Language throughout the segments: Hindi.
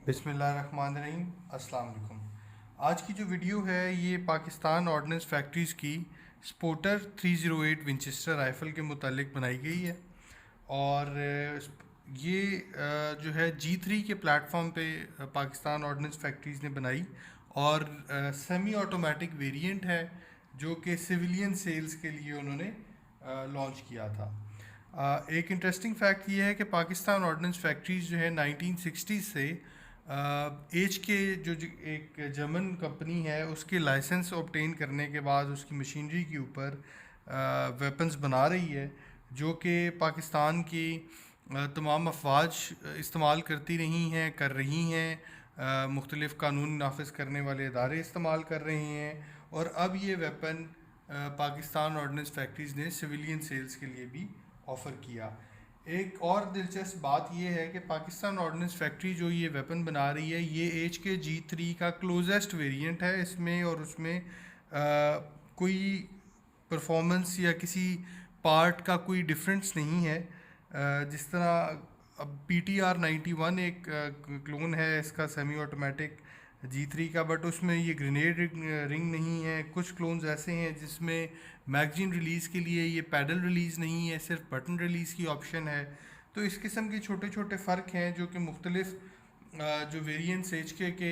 बिस्मिल्लाहिर्रहमानिर्रहीम। अस्सलाम वालेकुम। आज की जो वीडियो है ये पाकिस्तान ऑर्डिनेंस फैक्ट्रीज़ की स्पोर्टर 308 विंचेस्टर राइफ़ल के मुतालिक बनाई गई है। और ये जो है G3 के प्लेटफॉर्म पे पाकिस्तान ऑर्डिनेंस फैक्ट्रीज़ ने बनाई। और सेमी ऑटोमेटिक वेरिएंट है जो कि सिविलियन सेल्स के लिए उन्होंने लॉन्च किया था। एक इंटरेस्टिंग फैक्ट ये है कि पाकिस्तान ऑर्डिनेंस फैक्ट्रीज जो है 1960 से एच के एक जर्मन कंपनी है उसके लाइसेंस ऑब्टेन करने के बाद उसकी मशीनरी के ऊपर वेपन्स बना रही है जो कि पाकिस्तान की तमाम अफवाज इस्तेमाल करती रही हैं, कर रही हैं, मुख्तलिफ़ कानून नाफिज करने वाले इदारे इस्तेमाल कर रहे हैं। और अब ये वेपन पाकिस्तान ऑर्डिनेंस फैक्ट्रीज़ ने सिविलियन सेल्स के लिए भी ऑफ़र किया। एक और दिलचस्प बात यह है कि पाकिस्तान ऑर्डिनेंस फैक्ट्री जो ये वेपन बना रही है ये HK-G3 का क्लोजेस्ट वेरिएंट है। इसमें और उसमें कोई परफॉर्मेंस या किसी पार्ट का कोई डिफरेंस नहीं है। जिस तरह अब PTR-91 एक क्लोन है इसका सेमी ऑटोमेटिक G3 का, बट उसमें ये ग्रेनेड रिंग नहीं है। कुछ क्लोन्स ऐसे हैं जिसमें मैगजीन रिलीज़ के लिए ये पैडल रिलीज़ नहीं है, सिर्फ बटन रिलीज़ की ऑप्शन है। तो इस किस्म के छोटे छोटे फ़र्क हैं जो कि मुख्तलिफ जो वेरिएंट्स HK के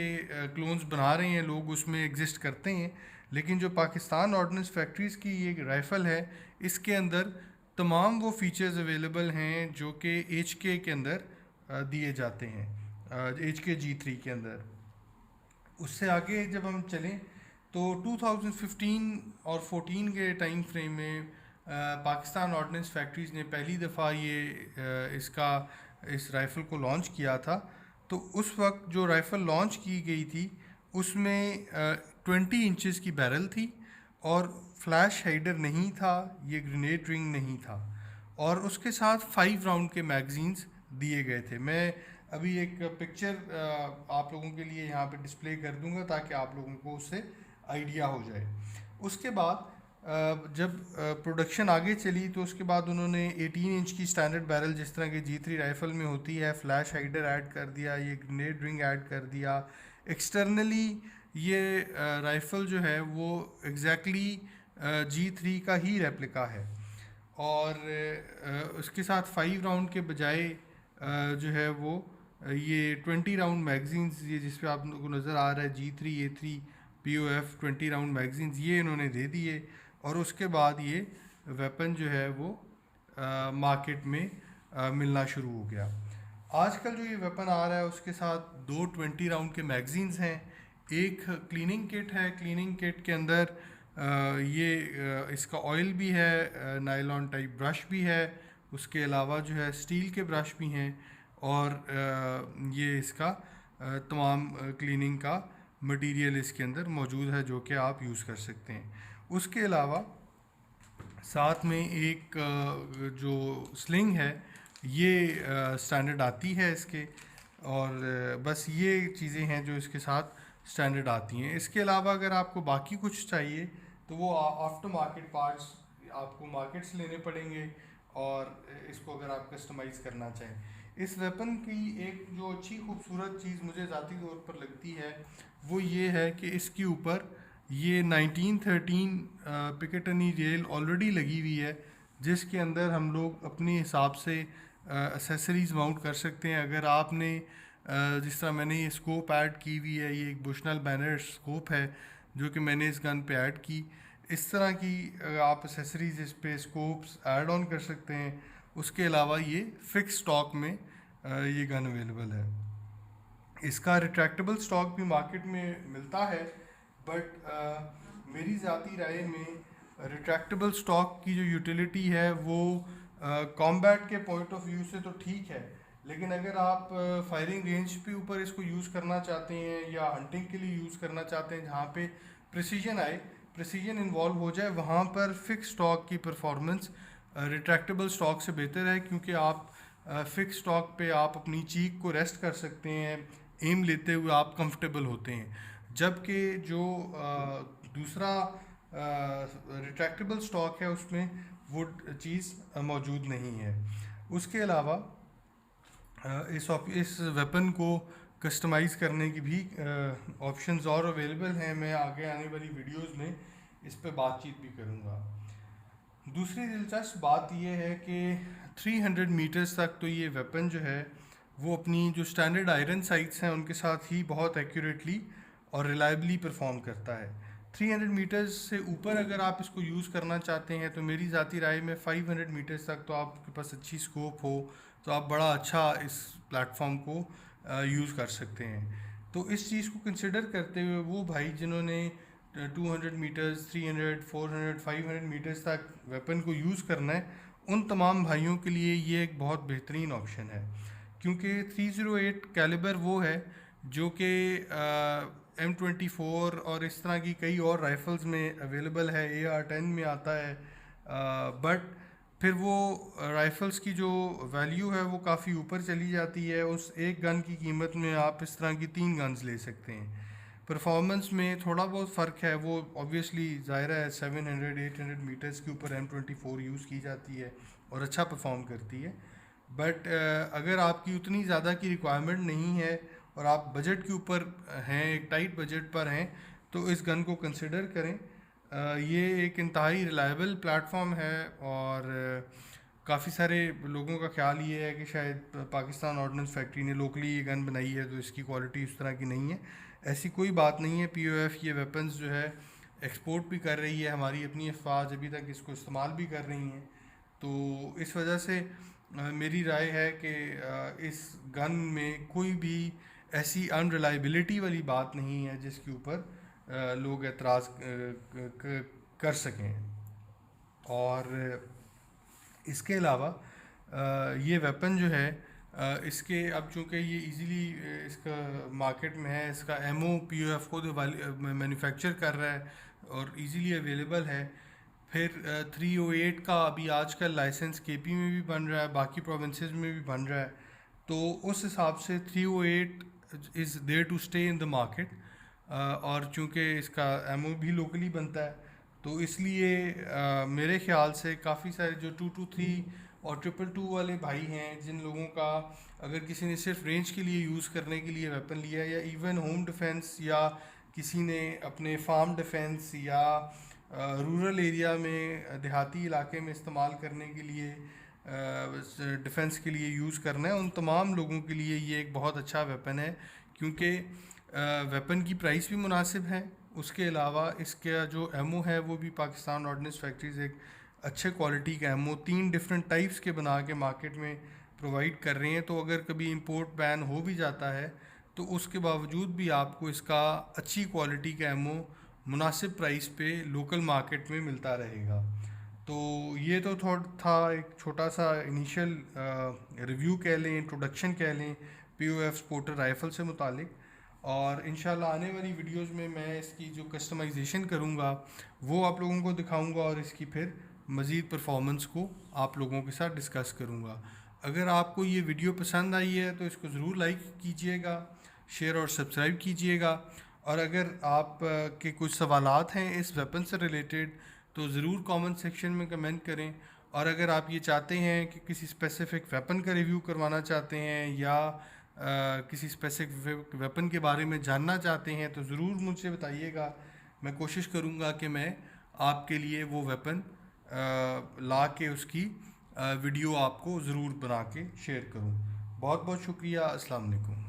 क्लोन्स बना रहे हैं लोग उसमें एग्जिस्ट करते हैं। लेकिन जो पाकिस्तान ऑर्डिनेंस फैक्ट्रीज़ की ये राइफ़ल है इसके अंदर तमाम वो फीचर्स अवेलेबल हैं जो कि HK के अंदर दिए जाते हैं, HK-G3 के अंदर। उससे आगे जब हम चलें तो 2015 और 14 के टाइम फ्रेम में पाकिस्तान ऑर्डिनेंस फैक्ट्रीज़ ने पहली दफ़ा इस राइफ़ल को लॉन्च किया था। तो उस वक्त जो राइफ़ल लॉन्च की गई थी उसमें 20 इंचेस की बैरल थी और फ्लैश हाइडर नहीं था, ये ग्रेनेड रिंग नहीं था, और उसके साथ 5 राउंड के मैगजीन्स दिए गए थे। मैं अभी एक पिक्चर आप लोगों के लिए यहाँ पे डिस्प्ले कर दूंगा ताकि आप लोगों को उससे आइडिया हो जाए। उसके बाद जब प्रोडक्शन आगे चली तो उसके बाद उन्होंने 18 इंच की स्टैंडर्ड बैरल जिस तरह की G3 राइफ़ल में होती है, फ्लैश हाइडर ऐड कर दिया, ये ग्रेनेड रिंग ऐड कर दिया। एक्सटर्नली ये राइफ़ल जो है वो एग्जैक्टली G3 का ही रेप्लिका है। और उसके साथ 5 राउंड के बजाय जो है वो ये 20 राउंड मैगजीन्स, ये जिस पे आप लोगों को नज़र आ रहा है G3A3 POF 20 राउंड मैगजीन्स, ये इन्होंने दे दिए। और उसके बाद ये वेपन जो है वो मार्केट में मिलना शुरू हो गया। आजकल जो ये वेपन आ रहा है उसके साथ 2 20 राउंड के मैगजीन्स हैं, एक क्लीनिंग किट है। क्लीनिंग किट के अंदर इसका ऑयल भी है, नायलॉन टाइप ब्रश भी है, उसके अलावा जो है स्टील के ब्रश भी हैं, और ये इसका तमाम क्लीनिंग का मटेरियल इसके अंदर मौजूद है जो कि आप यूज़ कर सकते हैं। उसके अलावा साथ में एक जो स्लिंग है ये स्टैंडर्ड आती है इसके, और बस ये चीज़ें हैं जो इसके साथ स्टैंडर्ड आती हैं। इसके अलावा अगर आपको बाकी कुछ चाहिए तो वो आफ्टर मार्केट पार्ट्स आपको मार्केट से लेने पड़ेंगे, और इसको अगर आप कस्टमाइज़ करना चाहें। इस वेपन की एक जो अच्छी खूबसूरत चीज़ मुझे ज़ाती तौर पर लगती है वो ये है कि इसके ऊपर ये 1913 पिकेटनी रेल ऑलरेडी लगी हुई है जिसके अंदर हम लोग अपने हिसाब से एसेसरीज़ माउंट कर सकते हैं। अगर आपने जिस तरह मैंने ये स्कोप ऐड की हुई है, ये एक बुशनल बैनर स्कोप है जो कि मैंने इस गन पे ऐड की, इस तरह की आप एसेसरीज़ इस पे स्कोप्स ऐड ऑन कर सकते हैं। उसके अलावा ये फ़िक्स स्टॉक में ये गन अवेलेबल है। इसका रिट्रैक्टेबल स्टॉक भी मार्केट में मिलता है, बट मेरी ज़ाती राय में रिट्रैक्टेबल स्टॉक की जो यूटिलिटी है वो कॉम्बैट के पॉइंट ऑफ व्यू से तो ठीक है, लेकिन अगर आप फायरिंग रेंज पे ऊपर इसको यूज़ करना चाहते हैं या हंटिंग के लिए यूज़ करना चाहते हैं जहाँ पे प्रिसीजन आए, प्रिसीजन इन्वॉल्व हो जाए, वहाँ पर फिक्स स्टॉक की परफॉर्मेंस रिट्रैक्टेबल स्टॉक से बेहतर है, क्योंकि आप फिक्स स्टॉक पे आप अपनी चीक को रेस्ट कर सकते हैं, एम लेते हुए आप कंफर्टेबल होते हैं। जबकि जो दूसरा रिट्रैक्टेबल स्टॉक है उसमें वो चीज़ मौजूद नहीं है। उसके अलावा इस वेपन को कस्टमाइज़ करने की भी ऑप्शंस और अवेलेबल हैं। मैं आगे आने वाली वीडियोस में इस पे बातचीत भी करूँगा। दूसरी दिलचस्प बात यह है कि 300 मीटर्स तक तो ये वेपन जो है वो अपनी जो स्टैंडर्ड आयरन साइट्स हैं उनके साथ ही बहुत एक्यूरेटली और रिलायबली परफॉर्म करता है। 300 मीटर्स से ऊपर अगर आप इसको यूज़ करना चाहते हैं तो मेरी ज़ाती राय में 500 मीटर्स तक तो आपके पास अच्छी स्कोप हो तो आप बड़ा अच्छा इस प्लेटफॉर्म को यूज़ कर सकते हैं। तो इस चीज़ को कंसिडर करते हुए वो भाई जिन्होंने 200 मीटर्स, 300, 400, 500 मीटर्स तक वेपन को यूज़ करना है, उन तमाम भाइयों के लिए ये एक बहुत बेहतरीन ऑप्शन है, क्योंकि 308 कैलिबर वो है जो कि M24 और इस तरह की कई और राइफ़ल्स में अवेलेबल है, AR-10 में आता है, बट फिर वो राइफ़ल्स की जो वैल्यू है वो काफ़ी ऊपर चली जाती है। उस एक गन की कीमत में आप इस तरह की 3 गन्स ले सकते हैं। परफॉर्मेंस में थोड़ा बहुत फ़र्क है, वो ऑब्वियसली ज़ाहिर है 700-800 मीटर्स के ऊपर M24 यूज़ की जाती है और अच्छा परफॉर्म करती है। बट अगर आपकी उतनी ज़्यादा की रिक्वायरमेंट नहीं है और आप बजट के ऊपर हैं, एक टाइट बजट पर हैं, तो इस गन को कंसिडर करें। ये एक इंतहाई रिलायबल प्लेटफॉर्म है और काफ़ी सारे लोगों का ख्याल ये है कि शायद पाकिस्तान ऑर्डिनेंस फैक्ट्री ने लोकली ये गन बनाई है तो इसकी क्वालिटी उस तरह की नहीं है। ऐसी कोई बात नहीं है। POF ये वेपन्स जो है एक्सपोर्ट भी कर रही है, हमारी अपनी अफवाज अभी तक इसको इस्तेमाल भी कर रही हैं। तो इस वजह से मेरी राय है कि इस गन में कोई भी ऐसी अनरिलायबिलिटी वाली बात नहीं है जिसके ऊपर लोग एतराज़ कर सकें। और इसके अलावा ये वेपन जो है इसके अब चूँकि ये इजीली इसका मार्केट में है, इसका एमओ POF को मैन्युफैक्चर कर रहा है और इजीली अवेलेबल है। फिर 308 का अभी आजकल लाइसेंस KP में भी बन रहा है, बाकी प्रोविंसेस में भी बन रहा है। तो उस हिसाब से 308 is there to stay in the market. और चूँकि इसका एमओ भी लोकली बनता है तो इसलिए मेरे ख़्याल से काफ़ी सारे जो 223 और 222 वाले भाई हैं, जिन लोगों का अगर किसी ने सिर्फ रेंज के लिए यूज़ करने के लिए वेपन लिया या इवन होम डिफेंस या किसी ने अपने फार्म डिफेंस या रूरल एरिया में देहाती इलाके में इस्तेमाल करने के लिए डिफेंस के लिए यूज़ करना है, उन तमाम लोगों के लिए ये एक बहुत अच्छा वेपन है, क्योंकि वेपन की प्राइस भी मुनासिब है। उसके अलावा इसका जो एमओ है वो भी पाकिस्तान ऑर्डिनेंस फैक्ट्रीज़ एक अच्छे क्वालिटी का एमओ 3 डिफरेंट टाइप्स के बना के मार्केट में प्रोवाइड कर रहे हैं। तो अगर कभी इंपोर्ट बैन हो भी जाता है तो उसके बावजूद भी आपको इसका अच्छी क्वालिटी का एमओ मुनासिब प्राइस पे लोकल मार्केट में मिलता रहेगा। तो ये तो था एक छोटा सा इनिशियल रिव्यू कह लें, इंट्रोडक्शन कह लें POF स्पोर्टर राइफ़ल से मुतालिक। और इंशाल्लाह आने वाली वीडियोस में मैं इसकी जो कस्टमाइजेशन करूँगा वो आप लोगों को दिखाऊँगा और इसकी फिर मज़ीद परफॉर्मेंस को आप लोगों के साथ डिस्कस करूँगा। अगर आपको ये वीडियो पसंद आई है तो इसको ज़रूर लाइक कीजिएगा, शेयर और सब्सक्राइब कीजिएगा। और अगर आप के कुछ सवालात हैं इस वेपन से रिलेटेड तो ज़रूर कमेंट सेक्शन में कमेंट करें। और अगर आप ये चाहते हैं कि किसी स्पेसिफ़िक वेपन का रिव्यू करवाना चाहते हैं या किसी स्पेसिफिक वेपन के बारे में जानना चाहते हैं तो ज़रूर मुझसे बताइएगा। मैं कोशिश करूँगा कि मैं आपके लिए वो वेपन ला के उसकी वीडियो आपको ज़रूर बना के शेयर करूँ। बहुत बहुत शुक्रिया। अस्सलाम वालेकुम।